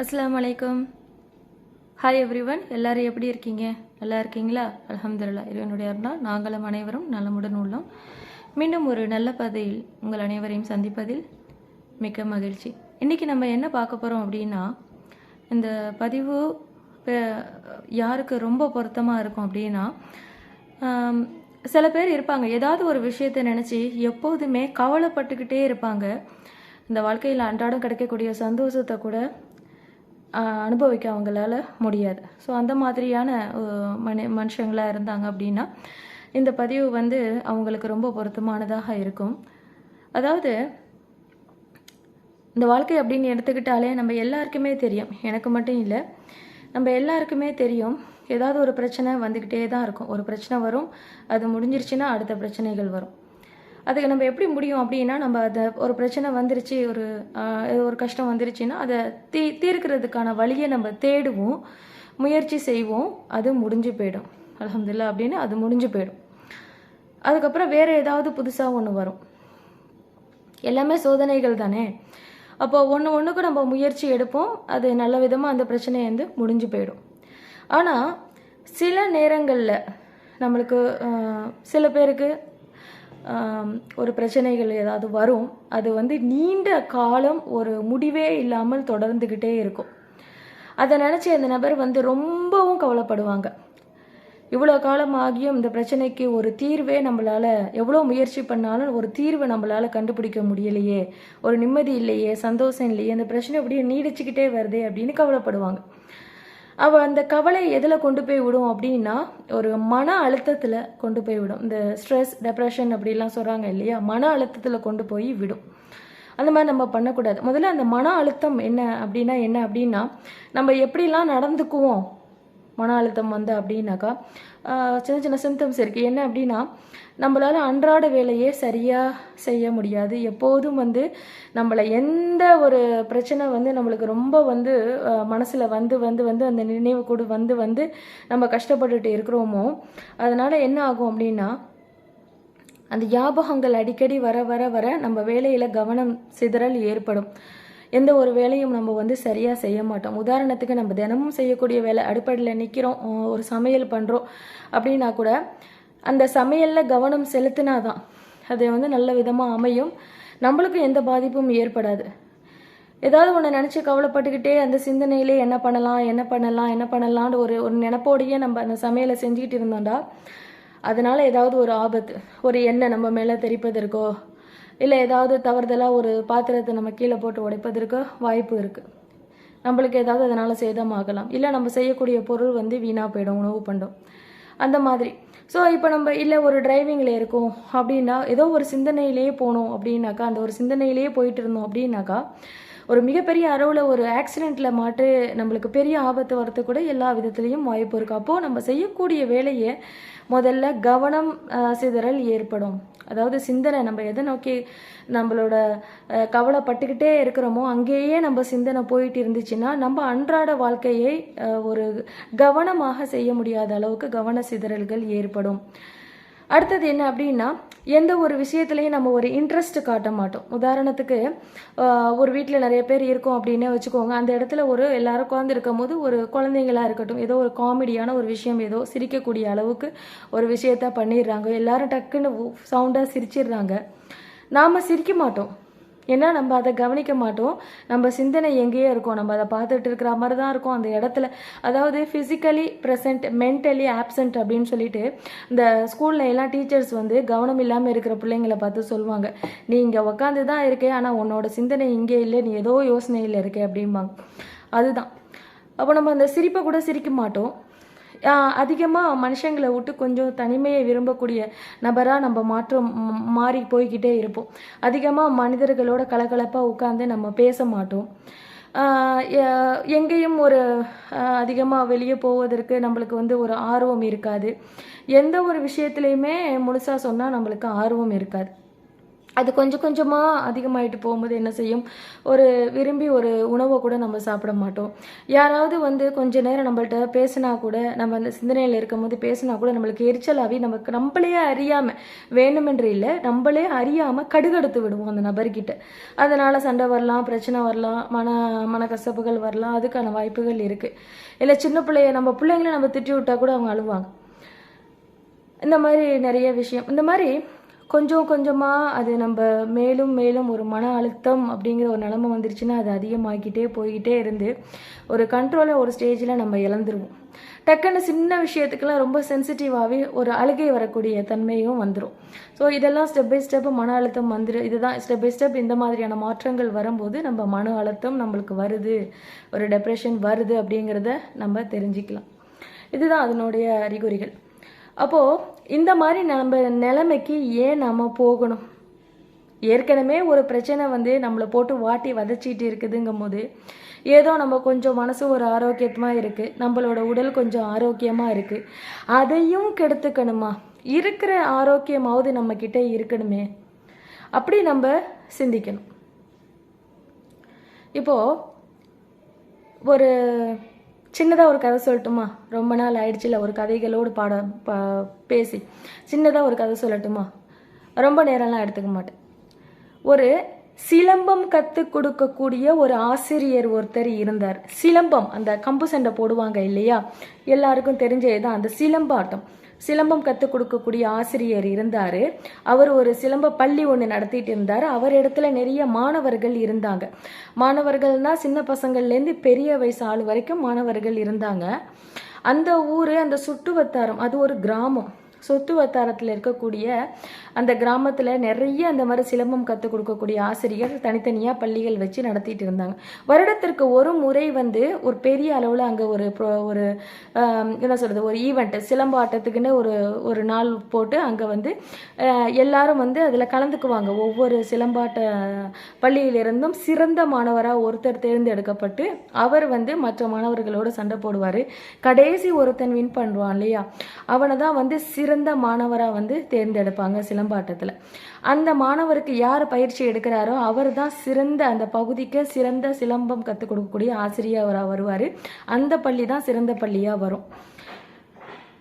அஸ்ஸலாமு அலைக்கும். Hi everyone, எல்லாரும் எப்படி இருக்கீங்க? நல்லா இருக்கீங்களா? அல்ஹம்துலில்லாஹ், இறைவனுடைய அருளால் நாங்களும் அனைவரும் நலமுடன் உள்ளோம். மீண்டும் ஒரு நல்ல பதிவில் உங்கள் அனைவரையும் சந்திப்பதில் மிக்க மகிழ்ச்சி. இன்றைக்கி நம்ம என்ன பார்க்க போகிறோம் அப்படின்னா, இந்த பதிவு யாருக்கு ரொம்ப பொருத்தமாக இருக்கும் அப்படின்னா, சில பேர் இருப்பாங்க, ஏதாவது ஒரு விஷயத்தை நினச்சி எப்போதுமே கவலைப்பட்டுக்கிட்டே இருப்பாங்க. இந்த வாழ்க்கையில் அன்றாடம் கிடைக்கக்கூடிய சந்தோஷத்தை கூட அனுபவிக்க அவங்களால முடியாது. ஸோ அந்த மாதிரியான மனுஷங்களாக இருந்தாங்க அப்படின்னா இந்த பதிவு வந்து அவங்களுக்கு ரொம்ப பொருத்தமானதாக இருக்கும். அதாவது இந்த வாழ்க்கை அப்படின்னு எடுத்துக்கிட்டாலே நம்ம எல்லாருக்குமே தெரியும், எனக்கு மட்டும் இல்லை, நம்ம எல்லாருக்குமே தெரியும், ஏதாவது ஒரு பிரச்சனை வந்துக்கிட்டே தான் இருக்கும். ஒரு பிரச்சனை வரும், அது முடிஞ்சிருச்சுன்னா அடுத்த பிரச்சனைகள் வரும். அதுக்கு நம்ம எப்படி முடியும் அப்படின்னா, நம்ம அதை ஒரு பிரச்சனை வந்துருச்சு, ஒரு கஷ்டம் வந்துருச்சுன்னா அதை தீர்க்கிறதுக்கான வழியை நம்ம தேடுவோம், முயற்சி செய்வோம், அது முடிஞ்சு போயிடும். அல்ஹம்துலில்லாஹ் அப்படின்னு அது முடிஞ்சு போயிடும். அதுக்கப்புறம் வேறு ஏதாவது புதுசாக ஒன்று வரும். எல்லாமே சோதனைகள் தானே. அப்போ ஒன்றுக்கு நம்ம முயற்சி எடுப்போம், அது நல்ல விதமாக அந்த பிரச்சனையை வந்து முடிஞ்சு போயிடும். ஆனால் சில நேரங்களில் நம்மளுக்கு சில பேருக்கு ஒரு பிரச்சனைகள் ஏதாவது வரும், அது வந்து நீண்ட காலம் ஒரு முடிவே இல்லாமல் தொடர்ந்துக்கிட்டே இருக்கும். அதை நினச்சி அந்த நபர் வந்து ரொம்பவும் கவலைப்படுவாங்க. இவ்வளோ காலம் ஆகியும் இந்த பிரச்சனைக்கு ஒரு தீர்வே நம்மளால் எவ்வளோ முயற்சி பண்ணாலும் ஒரு தீர்வை நம்மளால் கண்டுபிடிக்க முடியலையே, ஒரு நிம்மதி இல்லையே, சந்தோஷம் இல்லையே, அந்த பிரச்சனை அப்படியே நீடிச்சுக்கிட்டே வருதே அப்படின்னு கவலைப்படுவாங்க. அந்த கவலை எதில் கொண்டு போய் விடும் அப்படின்னா, ஒரு மன அழுத்தத்தில் கொண்டு போய் விடும். இந்த ஸ்ட்ரெஸ், டெப்ரெஷன் அப்படிலாம் சொல்கிறாங்க இல்லையா, மன அழுத்தத்தில் கொண்டு போய் விடும். அந்த மாதிரி நம்ம பண்ணக்கூடாது. முதல்ல அந்த மன அழுத்தம் என்ன அப்படின்னா நம்ம எப்படிலாம் நடந்துக்குவோம் மன அழுத்தம் வந்து அப்படின்னாக்கா, சின்ன சின்ன சிம்டம்ஸ் இருக்குது. என்ன அப்படின்னா, நம்மளால் அன்றாட வேலையே சரியாக செய்ய முடியாது. எப்போதும் வந்து நம்மளை எந்த ஒரு பிரச்சனை வந்து நம்மளுக்கு ரொம்ப வந்து மனசில் வந்து அந்த நினைவு கூட வந்து நம்ம கஷ்டப்பட்டுட்டு இருக்கிறோமோ, அதனால் என்ன ஆகும் அப்படின்னா, அந்த ஞாபகங்கள் அடிக்கடி வர வர வர நம்ம வேலையில் கவனம் சிதறல் ஏற்படும். எந்த ஒரு வேலையும் நம்ம வந்து சரியாக செய்ய மாட்டோம். உதாரணத்துக்கு நம்ம தினமும் செய்யக்கூடிய வேலை, அடுப்படியில் நிற்கிறோம், ஒரு சமையல் பண்ணுறோம் அப்படின்னா கூட அந்த சமையலில் கவனம் செலுத்தினா தான் அது வந்து நல்ல விதமாக அமையும், நம்மளுக்கு எந்த பாதிப்பும் ஏற்படாது. ஏதாவது ஒன்று நினச்சி கவலைப்பட்டுக்கிட்டே அந்த சிந்தனையிலே என்ன பண்ணலான்னு ஒரு நினைப்போடையே நம்ம அந்த சமையலை செஞ்சுக்கிட்டு இருந்தோம்டா, அதனால் ஏதாவது ஒரு ஆபத்து, ஒரு எண்ணெய் நம்ம மேலே தெரிப்பதற்கோ, இல்லை ஏதாவது தவறுதலாக ஒரு பாத்திரத்தை நம்ம கீழே போட்டு உடைப்பதற்கு வாய்ப்பு இருக்குது. நம்மளுக்கு ஏதாவது அதனால் சேதமாகலாம், இல்லை நம்ம செய்யக்கூடிய பொருள் வந்து வீணாக போயிடும், உணவு பண்டம் அந்த மாதிரி. ஸோ இப்போ நம்ம இல்லை ஒரு டிரைவிங்கில் இருக்கோம் அப்படின்னா, ஏதோ ஒரு சிந்தனையிலேயே போனோம் அப்படின்னாக்கா, அந்த ஒரு சிந்தனையிலேயே போயிட்டு இருந்தோம் அப்படின்னாக்கா, ஒரு மிகப்பெரிய அளவில் ஒரு ஆக்சிடெண்ட்டில் மாட்டு நம்மளுக்கு பெரிய ஆபத்து வரது கூட எல்லா விதத்துலேயும் வாய்ப்பு இருக்குது. அப்போது நம்ம செய்யக்கூடிய வேலையை முதல்ல கவனம் சிதறல் ஏற்படும். அதாவது சிந்தனை, நம்ம எதை நோக்கி நம்மளோட கவலைப்பட்டுக்கிட்டே இருக்கிறோமோ அங்கேயே நம்ம சிந்தனை போயிட்டு இருந்துச்சுன்னா நம்ம அன்றாட வாழ்க்கையை ஒரு கவனமாக செய்ய முடியாத அளவுக்கு கவன சிதறல்கள் ஏற்படும். அடுத்தது என்ன அப்படின்னா, எந்த ஒரு விஷயத்துலையும் நம்ம ஒரு இன்ட்ரெஸ்ட் காட்ட மாட்டோம். உதாரணத்துக்கு ஒரு வீட்டில் நிறைய பேர் இருக்கோம் அப்படின்னே வச்சுக்கோங்க. அந்த இடத்துல எல்லாரும் உட்காந்து இருக்கும் போது ஒரு குழந்தைங்களாக இருக்கட்டும், ஏதோ ஒரு காமெடியான ஒரு விஷயம், ஏதோ சிரிக்கக்கூடிய அளவுக்கு ஒரு விஷயத்த பண்ணிடுறாங்க. எல்லாரும் டக்குன்னு சவுண்டாக சிரிச்சிடுறாங்க. நாம் சிரிக்க மாட்டோம், ஏன்னா நம்ம அதை கவனிக்க மாட்டோம். நம்ம சிந்தனை எங்கேயோ இருக்கும், நம்ம அதை பார்த்துட்டு இருக்கிற மாதிரி தான் இருக்கும் அந்த இடத்துல. அதாவது ஃபிசிக்கலி ப்ரெசன்ட், மென்டலி ஆப்சண்ட் அப்படின்னு சொல்லிட்டு இந்த ஸ்கூலில் எல்லாம் டீச்சர்ஸ் வந்து கவனம் இல்லாமல் இருக்கிற பிள்ளைங்களை பார்த்து சொல்லுவாங்க, நீ இங்கே உக்காந்து தான் இருக்கே, ஆனால் உன்னோட சிந்தனை இங்கே இல்லை, நீ ஏதோ யோசனையில் இருக்கே அப்படிம்பாங்க. அதுதான். அப்போ நம்ம அந்த சிரிப்பை கூட சிரிக்க மாட்டோம். அதிகமாக மனுஷங்களை விட்டு கொஞ்சம் தனிமையை விரும்பக்கூடிய நபராக நம்ம மாறி போய்கிட்டே இருப்போம். அதிகமாக மனிதர்களோட கலகலப்பாக உட்காந்து நம்ம பேச மாட்டோம். எங்கேயும் ஒரு அதிகமாக வெளியே போவதற்கு நம்மளுக்கு வந்து ஒரு ஆர்வம் இருக்காது. எந்த ஒரு விஷயத்துலையுமே முழுசாக சொன்னால் நம்மளுக்கு ஆர்வம் இருக்காது. அது கொஞ்சம் கொஞ்சமாக அதிகமாகிட்டு போகும்போது என்ன செய்யும், ஒரு விரும்பி ஒரு உணவை கூட நம்ம சாப்பிட மாட்டோம். யாராவது வந்து கொஞ்ச நேரம் நம்மள்ட்ட பேசினா கூட, நம்ம அந்த சிந்தனையில் இருக்கும்போது பேசினா கூட நம்மளுக்கு எரிச்சலாகி நம்மளே அறியாமல், வேணுமென்று இல்லை, நம்மளே அறியாமல் கடுகடுத்து விடுவோம் அந்த நபர்கிட்ட. அதனால் சண்டை வரலாம், பிரச்சனை வரலாம், மனக்கசப்புகள் வரலாம். அதுக்கான வாய்ப்புகள் இருக்குது. இல்லை சின்ன நம்ம பிள்ளைங்கள நம்ம திட்டி விட்டா கூட அவங்க அழுவாங்க. இந்த மாதிரி நிறைய விஷயம். இந்த மாதிரி கொஞ்சம் கொஞ்சமாக அது நம்ம மேலும் மேலும் ஒரு மன அழுத்தம் அப்படிங்கிற ஒரு நிலைமை வந்துருச்சுன்னா அது அதிகமாகிக்கிட்டே போய்கிட்டே இருந்து ஒரு கண்ட்ரோலை ஒரு ஸ்டேஜில் நம்ம இழந்துருவோம். டக்குன்னு சின்ன விஷயத்துக்கெல்லாம் ரொம்ப சென்சிட்டிவாகவே ஒரு அழுகை வரக்கூடிய தன்மையும் வந்துடும். ஸோ இதெல்லாம் ஸ்டெப் பை ஸ்டெப் மன அழுத்தம் இதுதான் ஸ்டெப் பை ஸ்டெப் இந்த மாதிரியான மாற்றங்கள் வரும்போது நம்ம மன அழுத்தம் நம்மளுக்கு வருது, ஒரு டெப்ரெஷன் வருது அப்படிங்கிறத நம்ம தெரிஞ்சுக்கலாம். இதுதான் அதனுடைய அறிகுறிகள். அப்போது இந்த மாதிரி நம்ம நிலைமைக்கு ஏன் நம்ம போகணும்? ஏற்கனவே ஒரு பிரச்சனை வந்து நம்மளை போட்டு வாட்டி வதச்சிட்டு இருக்குதுங்கும் போது ஏதோ நம்ம கொஞ்சம் மனசு ஒரு ஆரோக்கியமாக இருக்குது, நம்மளோட உடல் கொஞ்சம் ஆரோக்கியமாக இருக்குது, அதையும் கெடுத்துக்கணுமா? இருக்கிற ஆரோக்கியமாவது நம்மக்கிட்ட இருக்கணுமே, அப்படி நம்ம சிந்திக்கணும். இப்போது ஒரு சின்னதாக ஒரு கதை சொல்லட்டுமா? ரொம்ப நாள் ஆயிடுச்சுல ஒரு கதைகளோடு பேசி சின்னதாக ஒரு கதை சொல்லட்டுமா? ரொம்ப நேரம்லாம் எடுத்துக்க மாட்டேன். ஒரு சிலம்பம் கற்றுக் கொடுக்கக்கூடிய ஒரு ஆசிரியர் ஒருத்தர் இருந்தார். சிலம்பம், அந்த கம்பு சண்டை போடுவாங்க இல்லையா, எல்லாருக்கும் தெரிஞ்சதுதான் அந்த சிலம்பாட்டம். சிலம்பம் கற்றுக் கொடுக்கக்கூடிய ஆசிரியர் இருந்தார். அவர் ஒரு சிலம்ப பள்ளி ஒன்று நடத்திட்டு இருந்தார். அவர் இடத்துல நிறைய மாணவர்கள் இருந்தாங்க. மாணவர்கள்னால் சின்ன பசங்கள்லேருந்து பெரிய வயசு ஆள் வரைக்கும் மாணவர்கள் இருந்தாங்க. அந்த ஊர், அந்த சுற்று வட்டாரம், அது ஒரு கிராமம். சொத்து வட்டாரத்தில் இருக்கக்கூடிய அந்த கிராமத்தில் நிறைய அந்த மாதிரி சிலம்பம் கற்றுக் கொடுக்கக்கூடிய ஆசிரியர் தனித்தனியாக பள்ளிகள் வச்சு நடத்திட்டு இருந்தாங்க. வருடத்திற்கு ஒரு முறை வந்து ஒரு பெரிய அளவில் அங்கே ஒரு என்ன சொல்கிறது, ஒரு ஈவெண்ட், சிலம்பாட்டத்துக்குன்னு ஒரு நாள் போட்டு அங்கே வந்து எல்லாரும் வந்து அதில் கலந்துக்குவாங்க. ஒவ்வொரு சிலம்பாட்ட பள்ளியிலிருந்தும் சிறந்த மாணவராக ஒருத்தர் தேர்ந்தெடுக்கப்பட்டு அவர் வந்து மற்ற மாணவர்களோடு சண்டை போடுவார். கடைசி ஒருத்தன் வின் பண்ணுவான் இல்லையா, அவனை தான் வந்து சிறந்த மாணவராக வந்து தேர்ந்தெடுப்பாங்க சிலம்பாட்டத்தில். அந்த மாணவருக்கு யார் பயிற்சி எடுக்கிறாரோ அவர் தான் சிறந்த, அந்த பகுதிக்கு சிறந்த சிலம்பம் கற்றுக் கொடுக்கக்கூடிய ஆசிரியராக வருவார். அந்த பள்ளி தான் சிறந்த பள்ளியாக வரும்.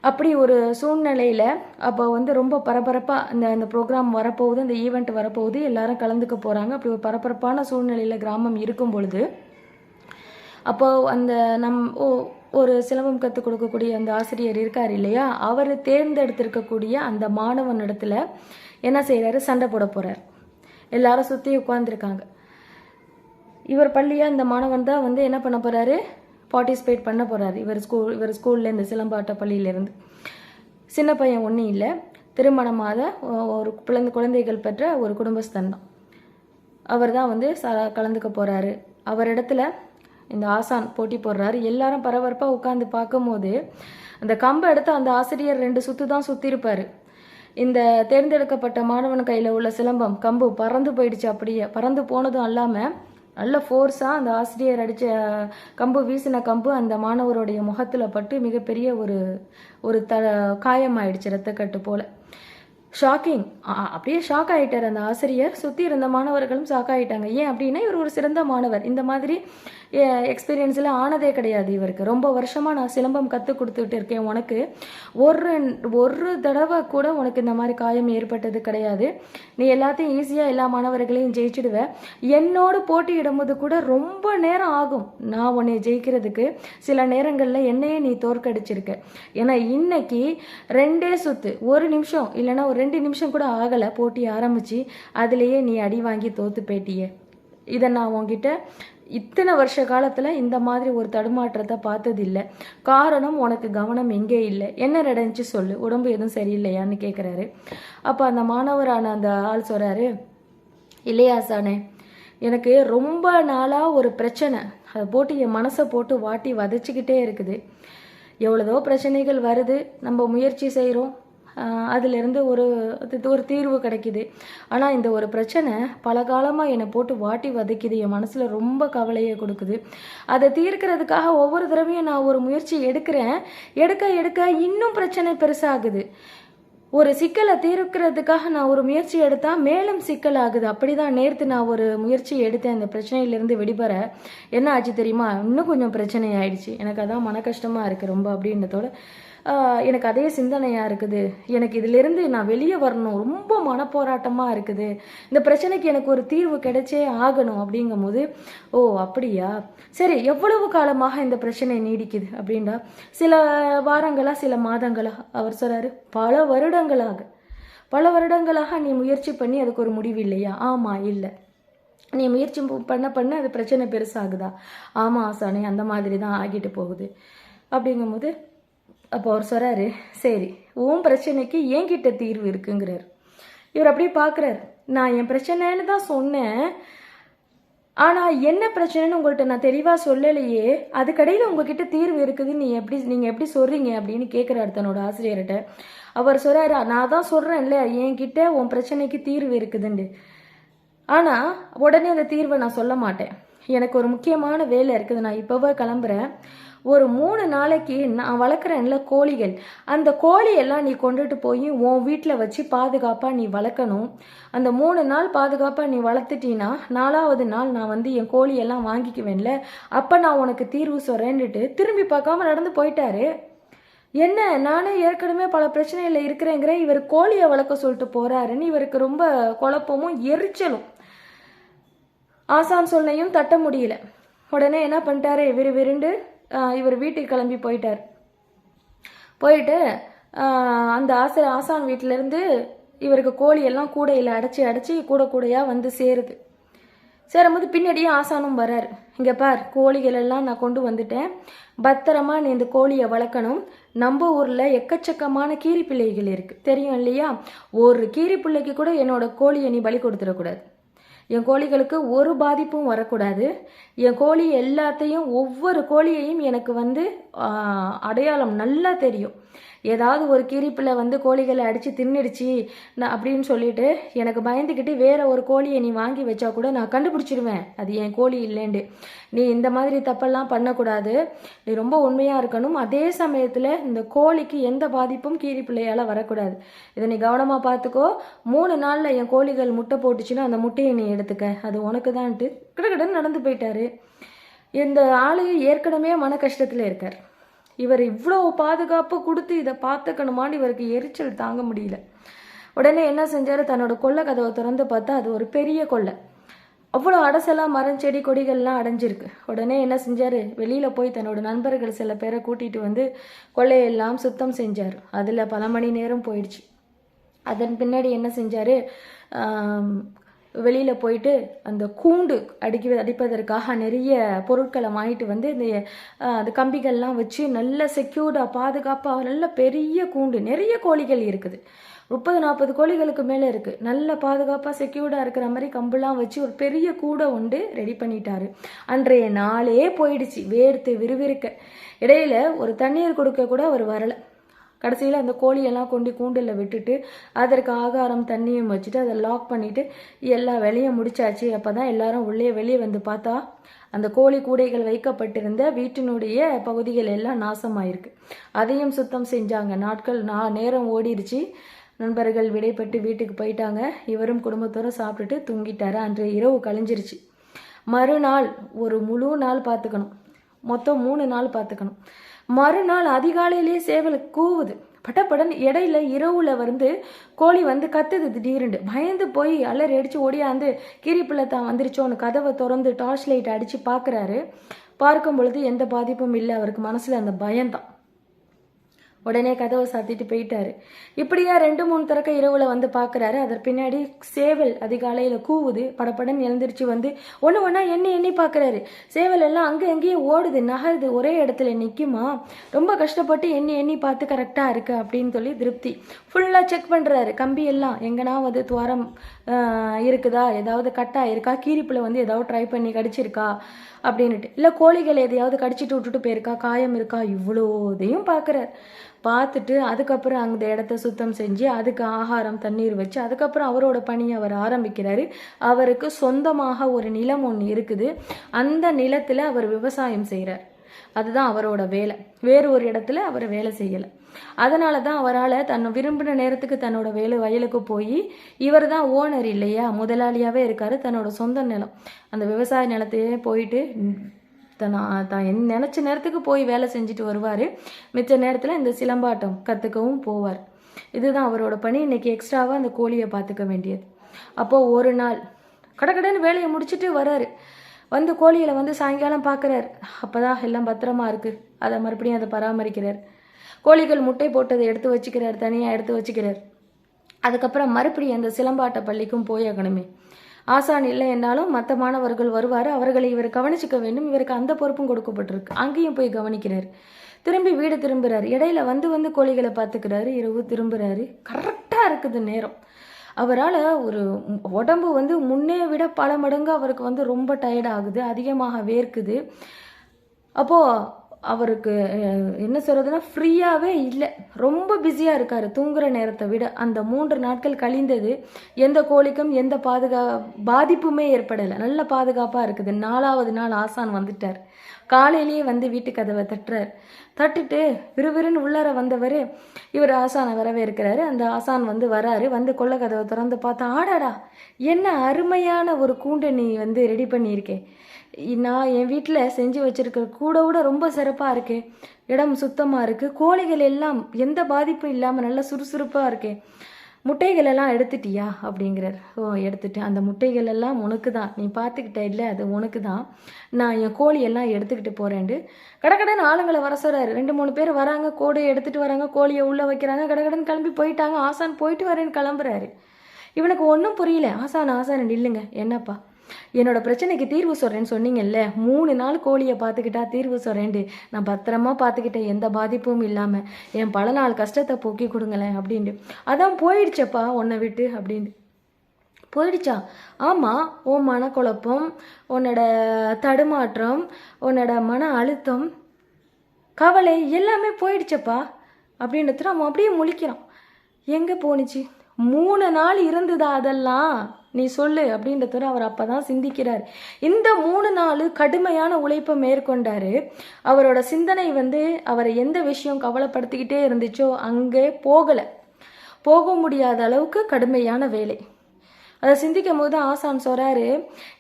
அப்படி ஒரு சூழ்நிலையில் அப்போ வந்து ரொம்ப பரபரப்பாக அந்த ப்ரோக்ராம் வரப்போகுது, அந்த ஈவெண்ட் வரப்போகுது, எல்லாரும் கலந்துக்க போகிறாங்க. அப்படி ஒரு பரபரப்பான சூழ்நிலையில் கிராமம் இருக்கும் பொழுது அப்போது அந்த ஒரு சிலம்பம் கற்றுக் கொடுக்கக்கூடிய அந்த ஆசிரியர் இருக்கார் இல்லையா, அவர் தேர்ந்தெடுத்திருக்கக்கூடிய அந்த மாணவனிடத்தில் என்ன செய்கிறாரு, சண்டை போட போகிறார். எல்லாரும் சுற்றி உட்காந்துருக்காங்க. இவர் பள்ளியாக இந்த மாணவன் தான் வந்து என்ன பண்ண போகிறாரு, பார்ட்டிசிபேட் பண்ண போகிறாரு. இவர் ஸ்கூலில் இந்த சிலம்பாட்ட பள்ளியிலேருந்து. சின்ன பையன் ஒன்றும் இல்லை, திருமணமாத ஒரு குழந்தைகள் பெற்ற ஒரு குடும்பஸ்தன் தான். அவர் தான் வந்து கலந்துக்க போகிறாரு. அவரிடத்துல இந்த ஆசான் போட்டி போடுறாரு. எல்லாரும் பரபரப்பாக உட்காந்து பார்க்கும்போது அந்த கம்பை எடுத்து அந்த ஆசிரியர் 2 சுற்று தான் சுற்றிருப்பார். இந்த தேர்ந்தெடுக்கப்பட்ட மாணவன் கையில் உள்ள சிலம்பம் கம்பு பறந்து போயிடுச்சு. அப்படியே பறந்து போனதும் இல்லாமல் நல்ல ஃபோர்ஸாக அந்த ஆசிரியர் அடித்த கம்பு, வீசின கம்பு அந்த மாணவருடைய முகத்தில் பட்டு மிகப்பெரிய ஒரு காயமாயிடுச்சு, ரத்தக்கட்டு போல். ஷாக்கிங். அப்படியே ஷாக் ஆகிட்டார் அந்த ஆசிரியர். சுற்றி இருந்த மாணவர்களும் ஷாக் ஆகிட்டாங்க. ஏன் அப்படின்னா இவர் ஒரு சிறந்த மாணவர். இந்த மாதிரி எக்ஸ்பீரியன்ஸில் ஆனதே கிடையாது இவருக்கு. ரொம்ப வருஷமாக நான் சிலம்பம் கற்றுக் கொடுத்துட்டு இருக்கேன், உனக்கு ஒரு தடவை கூட உனக்கு இந்த மாதிரி காயம் ஏற்பட்டது கிடையாது, நீ எல்லாத்தையும் ஈஸியாக எல்லா மாணவர்களையும் ஜெயிச்சிடுவ, என்னோடு போட்டியிடும்போது கூட ரொம்ப நேரம் ஆகும் நான் உன்னை ஜெயிக்கிறதுக்கு, சில நேரங்களில் என்னையே நீ தோற்கடிச்சிருக்க, ஏன்னா இன்னைக்கு 2 சுற்று, 1 நிமிஷம் இல்லைன்னா ஒரு 2 நிமிஷம் கூட ஆகலை போட்டி ஆரம்பித்து, அதுலேயே நீ அடி வாங்கி தோற்று போயிட்டியே. இதை நான் உன்கிட்ட இத்தனை வருஷ காலத்தில் இந்த மாதிரி ஒரு தடுமாற்றத்தை பார்த்தது இல்லை. காரணம் உனக்கு கவனம் எங்கே இல்லை, என்ன நடந்துச்சு சொல்லு, உடம்பு எதுவும் சரியில்லையான்னு கேட்குறாரு. அப்போ அந்த மாணவரான அந்த ஆள் சொல்கிறாரு, இல்லையா சானே, எனக்கு ரொம்ப நாளாக ஒரு பிரச்சனை, அதை போட்டு என் மனசை போட்டு வாட்டி வதச்சிக்கிட்டே இருக்குது. எவ்வளோதோ பிரச்சனைகள் வருது, நம்ம முயற்சி செய்கிறோம், அதிலிருந்து ஒரு தீர்வு கிடைக்கிது. ஆனால் இந்த ஒரு பிரச்சனை பல காலமாக என்னை போட்டு வாட்டி வதைக்குது, என் மனசில் ரொம்ப கவலையை கொடுக்குது. அதை தீர்க்கிறதுக்காக ஒவ்வொரு தடவையும் நான் ஒரு முயற்சி எடுக்கிறேன், எடுக்க இன்னும் பிரச்சனை பெருசாகுது. ஒரு சிக்கலை தீர்க்கிறதுக்காக நான் ஒரு முயற்சி எடுத்தால் மேலும் சிக்கல் ஆகுது. அப்படி தான் நேற்று நான் ஒரு முயற்சி எடுத்தேன் அந்த பிரச்சனையிலேருந்து விடுபட. என்ன ஆச்சு தெரியுமா? இன்னும் கொஞ்சம் பிரச்சனை ஆயிடுச்சு. எனக்கு அதான் மன கஷ்டமாக இருக்குது ரொம்ப. அப்படின்றதோட எனக்கு அதே சிந்தனையாக இருக்குது. எனக்கு இதிலிருந்து நான் வெளியே வரணும், ரொம்ப மனப்போராட்டமாக இருக்குது. இந்த பிரச்சனைக்கு எனக்கு ஒரு தீர்வு கிடைச்சே ஆகணும். அப்படிங்கும்போது ஓ அப்படியா, சரி எவ்வளவு காலமாக இந்த பிரச்சனை நீடிக்குது அப்படின்னா, சில வாரங்களா சில மாதங்களா? அவர் சொல்கிறாரு பல வருடங்களாக நீ முயற்சி பண்ணி அதுக்கு ஒரு முடிவு இல்லையா? ஆமாம், இல்லை. நீ முயற்சி பண்ண அது பிரச்சனை பெருசாகுதா? ஆமாம் ஆசானே, அந்த மாதிரி தான் ஆகிட்டு போகுது. அப்படிங்கும்போது அப்போ அவர் சொல்கிறாரு, சரி உன் பிரச்சனைக்கு என்கிட்ட தீர்வு இருக்குங்கிறார். இவர் அப்படியே பார்க்குறாரு. நான் என் பிரச்சனைன்னு தான் சொன்னேன், ஆனால் என்ன பிரச்சனைன்னு உங்கள்கிட்ட நான் தெளிவாக சொல்லலையே, அதுக்கடையில் உங்ககிட்ட தீர்வு இருக்குதுன்னு நீங்கள் எப்படி சொல்கிறீங்க அப்படின்னு கேட்குறாரு தன்னோட ஆசிரியர்கிட்ட. அவர் சொல்கிறாரு, நான் தான் சொல்கிறேன்ல என்கிட்ட உன் பிரச்சனைக்கு தீர்வு இருக்குதுண்டு, ஆனால் உடனே அந்த தீர்வை நான் சொல்ல மாட்டேன். எனக்கு ஒரு முக்கியமான வேலை இருக்குது, நான் இப்போவே கிளம்புறேன். ஒரு 3 நாளைக்கு நான் வளர்க்குறேன்ல கோழிகள், அந்த கோழியெல்லாம் நீ கொண்டுட்டு போய் உன் வீட்டில் வச்சு பாதுகாப்பாக நீ வளர்க்கணும். அந்த 3 நாள் பாதுகாப்பாக நீ வளர்த்துட்டீன்னா 4வது நாள் நான் என் கோழியெல்லாம் வாங்கிக்குவேன்ல, அப்போ நான் உனக்கு தீர்வு சொல்கிறேன்னுட்டு திரும்பி பார்க்காம நடந்து போயிட்டாரு. என்ன, நானே ஏற்கனவே பல பிரச்சனையில் இருக்கிறேங்கிற இவர் கோழியை வளர்க்க சொல்லிட்டு போகிறாருன்னு இவருக்கு ரொம்ப குழப்பமும் எரிச்சலும். ஆசான் சொல்லையும் தட்ட முடியல. உடனே என்ன பண்ணிட்டாரு, விருண்டு இவர் வீட்டுக்கு கிளம்பி போயிட்டார். போயிட்டு அந்த ஆசான் வீட்டிலேருந்து இவருக்கு கோழியெல்லாம் கூடையில் அடைச்சி கூடையாக சேருது. சேரும்போது பின்னாடியே ஆசானும் வராரு. இங்கே பார், கோழிகள் எல்லாம் நான் கொண்டு வந்துட்டேன், பத்திரமா நீ இந்த கோழியை வளர்க்கணும். நம்ம ஊரில் எக்கச்சக்கமான கீரி பிள்ளைகள் இருக்குது, தெரியும் இல்லையா? ஒரு கீரி பிள்ளைக்கு கூட என்னோட கோழியை நீ பலி கொடுத்துடக்கூடாது. என் கோழிகளுக்கு ஒரு பாதிப்பும் வரக்கூடாது. என் கோழி எல்லாத்தையும், ஒவ்வொரு கோழியையும் எனக்கு அடையாளம் நல்லா தெரியும். ஏதாவது ஒரு கீரிப்பில் கோழிகளை அடித்து தின்னுடுச்சு அப்படின்னு சொல்லிட்டு எனக்கு பயந்துக்கிட்டு வேற ஒரு கோழியை நீ வாங்கி வச்சா கூட நான் கண்டுபிடிச்சிடுவேன் அது என் கோழி இல்லைண்டு. நீ இந்த மாதிரி தப்பெல்லாம் பண்ணக்கூடாது, நீ ரொம்ப உண்மையாக இருக்கணும். அதே சமயத்தில் இந்த கோழிக்கு எந்த பாதிப்பும் கீரிப்பிள்ளையால் வரக்கூடாது. இதை நீ கவனமாக பார்த்துக்கோ. 3 நாளில் என் கோழிகள் முட்டை போட்டுச்சுன்னா அந்த முட்டையை நீ எடுத்துக்க, அது உனக்கு தான்ட்டு கிடக்கிடன்னு நடந்து போயிட்டாரு. இந்த ஆளு ஏற்கனவே மன கஷ்டத்தில் இருக்கார். இவர் இவ்வளோ பாதுகாப்பு கொடுத்து இதை பார்த்துக்கணுமான்னு இவருக்கு எரிச்சல் தாங்க முடியல. உடனே என்ன செஞ்சார், தன்னோட கொல்லை கதவை திறந்து பார்த்தா அது ஒரு பெரிய கொல்லை. அவ்வளோ அடசெல்லாம் மரம் செடி கொடிகள்லாம் அடைஞ்சிருக்கு. உடனே என்ன செஞ்சார், வெளியில் போய் தன்னோட நண்பர்கள் சில பேரை கூட்டிகிட்டு கொள்ளையெல்லாம் சுத்தம் செஞ்சார். அதில் பல மணி நேரம் போயிடுச்சு. அதன் பின்னாடி என்ன செஞ்சார், வெளியில் போயிட்டு அந்த கூண்டு அடிப்பதற்காக நிறைய பொருட்களை வாங்கிட்டு இந்த அந்த கம்பிகள்லாம் வச்சு நல்ல செக்யூர்டாக பாதுகாப்பாக நல்ல பெரிய கூண்டு, நிறைய கோழிகள் இருக்குது, 30-40 கோழிகளுக்கு மேலே இருக்குது. நல்ல பாதுகாப்பாக செக்யூர்டாக இருக்கிற மாதிரி கம்பெல்லாம் வச்சு ஒரு பெரிய கூடை ரெடி பண்ணிட்டாரு. அன்றைய நாளே போயிடுச்சு வேர்த்து விறுவிறுக்க. இடையில ஒரு தண்ணீர் கொடுக்க கூட அவர் வரலை. கடைசியில் அந்த கோழியெல்லாம் கொண்டு கூண்டில் விட்டுட்டு அதற்கு ஆகாரம் தண்ணியும் வச்சுட்டு அதை லாக் பண்ணிவிட்டு எல்லா வேலையும் முடிச்சாச்சு. அப்போ தான் எல்லாரும் வெளியே வந்து பார்த்தா அந்த கோழி கூடைகள் வைக்கப்பட்டிருந்த வீட்டினுடைய பகுதிகள் எல்லாம் நாசமாயிருக்கு. அதையும் சுத்தம் செஞ்சாங்க. நேரம் ஓடிடுச்சு. நண்பர்கள் விடைபெற்று வீட்டுக்கு போயிட்டாங்க. இவரும் குடும்பத்தோடு சாப்பிட்டுட்டு தூங்கிட்டாரு. அன்றைய இரவு கழிஞ்சிருச்சு. மறுநாள் ஒரு முழு நாள் பார்த்துக்கணும், மொத்தம் 3 நாள் பார்த்துக்கணும். மறுநாள் அதிகாலையிலேயே சேவல் கூவுது பட்டப்படன். இடையில இரவுல கோழி கத்துது. திடீர்னு பயந்து போய் அலறி அடிச்சு ஓடியாந்து கீரிப்பிள்ளை தான் வந்துருச்சோன்னு கதவை திறந்து டார்ச் லைட் அடிச்சு பார்க்குறாரு. பார்க்கும் பொழுது எந்த பாதிப்பும் இல்லை. அவருக்கு மனசுல அந்த பயம்தான். உடனே கதவை சாத்திட்டு போயிட்டாரு. இப்படியா 2-3 தடவை இரவுல பார்க்குறாரு. அதற்கு பின்னாடி சேவல் அதிகாலையில் கூவுது. படப்படன் எழுந்திரிச்சு ஒன்று எண்ணி பார்க்குறாரு. சேவல் எல்லாம் அங்கே எங்கேயே ஓடுது, நகருது, ஒரே இடத்துல நிற்குமா? ரொம்ப கஷ்டப்பட்டு எண்ணி பார்த்து கரெக்டாக இருக்கு அப்படின்னு சொல்லி திருப்தி. ஃபுல்லாக செக் பண்ணுறாரு. கம்பி எல்லாம் எங்கன்னா துவாரம் இருக்குதா, ஏதாவது கட்டா இருக்கா, கீரிப்பில் ஏதாவது ட்ரை பண்ணி கடிச்சிருக்கா அப்படின்னுட்டு, இல்லை கோழிகள் எதையாவது கடிச்சிட்டு விட்டுட்டு போயிருக்கா, காயம் இருக்கா, இவ்வளோதையும் பார்க்குறாரு. பார்த்துட்டு அதுக்கப்புறம் அந்த இடத்த சுத்தம் செஞ்சு அதுக்கு ஆகாரம் தண்ணீர் வச்சு அதுக்கப்புறம் அவரோட பணியை அவர் ஆரம்பிக்கிறாரு. அவருக்கு சொந்தமாக ஒரு நிலம் ஒன்று இருக்குது. அந்த நிலத்தில் அவர் விவசாயம் செய்கிறார். அதுதான் அவரோட வேலை. வேறு ஒரு இடத்துல அவர் வேலை செய்யலை. அதனால தான் அவரால் தன்னை விரும்பின நேரத்துக்கு தன்னோட வயலுக்கு போய், இவர் தான் ஓனர் இல்லையா, முதலாளியாகவே இருக்கார். தன்னோட சொந்த நிலம், அந்த விவசாய நிலத்தையே போயிட்டு தான் நினச்ச நேரத்துக்கு போய் வேலை செஞ்சுட்டு வருவார். மிச்ச நேரத்தில் இந்த சிலம்பாட்டம் கற்றுக்கவும் போவார். இதுதான் அவரோட பணி. இன்னைக்கு எக்ஸ்ட்ராவாக அந்த கோழியை பார்த்துக்க வேண்டியது. அப்போது ஒரு நாள் கடகடன்னு வேலையை முடிச்சுட்டு வர்றாரு. வந்து கோழியில் வந்து சாயங்காலம் பார்க்குறாரு. அப்போ தான் எல்லாம் பத்திரமா இருக்குது. அதை மறுபடியும் அதை பராமரிக்கிறார். கோழிகள் முட்டை போட்டதை எடுத்து வச்சுக்கிறார், தனியாக எடுத்து வச்சுக்கிறார். அதுக்கப்புறம் மறுபடியும் அந்த சிலம்பாட்ட பள்ளிக்கும் போயாகணுமே. ஆசான் இல்லை என்னாலும் மற்ற மாணவர்கள் வருவார். அவர்களை இவர் கவனிச்சிக்க வேண்டும். இவருக்கு அந்த பொறுப்பும் கொடுக்கப்பட்டிருக்கு. அங்கேயும் போய் கவனிக்கிறார். திரும்பி வீடு திரும்புகிறார். இடையில வந்து வந்து கோழிகளை பார்த்துக்கிறாரு. இரவு திரும்புகிறாரு. கரெக்டாக இருக்குது நேரம். அவரால் ஒரு உடம்பு வந்து முன்னே விட பல மடங்கு அவருக்கு வந்து ரொம்ப டயர்ட் ஆகுது, அதிகமாக வேர்க்குது. அப்போது அவருக்கு என்ன சொல்கிறதுனா ஃப்ரீயாகவே இல்லை, ரொம்ப பிஸியாக இருக்கார் தூங்குகிற நேரத்தை விட. அந்த 3 நாட்கள் கழிந்தது. எந்த கோழிக்கும் எந்த பாதிப்புமே ஏற்படலை. நல்ல பாதுகாப்பாக இருக்குது. 4வது நாள் ஆசான் வந்துட்டார். காலையிலேயே வந்து வீட்டு கதவை தட்டுறார். தட்டுட்டு விறுவிறுன்னு உள்ளார வந்தவர் இவர் ஆசானை வரவேற்கிறாரு. அந்த ஆசான் வந்து வராரு. வந்து கொள்ள கதவை திறந்து பார்த்தா, ஆடாடா என்ன அருமையான ஒரு கூண்டை நீ வந்து ரெடி பண்ணியிருக்கேன். நான் என் வீட்டில் செஞ்சு வச்சுருக்கிற கூட ரொம்ப சிறப்பாக இருக்கே. இடம் சுத்தமாக இருக்குது. கோழிகள் எல்லாம் எந்த பாதிப்பும் இல்லாமல் நல்லா சுறுசுறுப்பாக இருக்கே. முட்டைகள் எல்லாம் எடுத்துட்டியா அப்படிங்கிறார். ஓ எடுத்துட்டேன். அந்த முட்டைகள் எல்லாம் உனக்கு தான், நீ பார்த்துக்கிட்ட இல்லை, அது உனக்கு தான். நான் என் கோழியெல்லாம் எடுத்துக்கிட்டு போகிறேன்ட்டு கடகடன்னு ஆளுங்களை வர சொல்கிறாரு. 2-3 பேர் வராங்க, கோடையை எடுத்துகிட்டு வராங்க, கோழியை உள்ளே வைக்கிறாங்க. கடகடன்னு கிளம்பி போயிட்டாங்க. ஆசான் போயிட்டு வரேன்னு கிளம்புறாரு. இவனுக்கு ஒன்றும் புரியல. ஆசான் நில்லுங்க, என்னப்பா என்னோட பிரச்சனைக்கு தீர்வு சொல்கிறேன்னு சொன்னீங்கல்ல, 3 நாள் கோழியை பார்த்துக்கிட்டா தீர்வு சொல்கிறேன்ட்டு நான் பத்திரமா பார்த்துக்கிட்டேன், எந்த பாதிப்பும் இல்லாமல். என் பல நாள் கஷ்டத்தை போக்கி கொடுங்களேன் அப்படின்ட்டு. அதான் போயிடுச்சப்பா உன்னை விட்டு அப்படின்னு. போயிடுச்சா? ஆமாம், உன் மனக்குழப்பம், உன்னோட தடுமாற்றம், உன்னோட மன அழுத்தம், கவலை எல்லாமே போயிடுச்சப்பா அப்படின்றது அவன் அப்படியே முழிக்கிறான். எங்கே போணுச்சு? 3 நாள் இருந்ததா அதெல்லாம் நீ சொல்லு அப்படின்றத அவர் அப்போ தான் சிந்திக்கிறார். இந்த 3 நாள் கடுமையான உழைப்பை மேற்கொண்டார். அவரோட சிந்தனை வந்து அவரை எந்த விஷயம் கவலைப்படுத்திக்கிட்டே இருந்துச்சோ அங்கே போக முடியாத அளவுக்கு கடுமையான வேலை. அதை சிந்திக்கும் போது ஆசான் சொல்கிறாரு,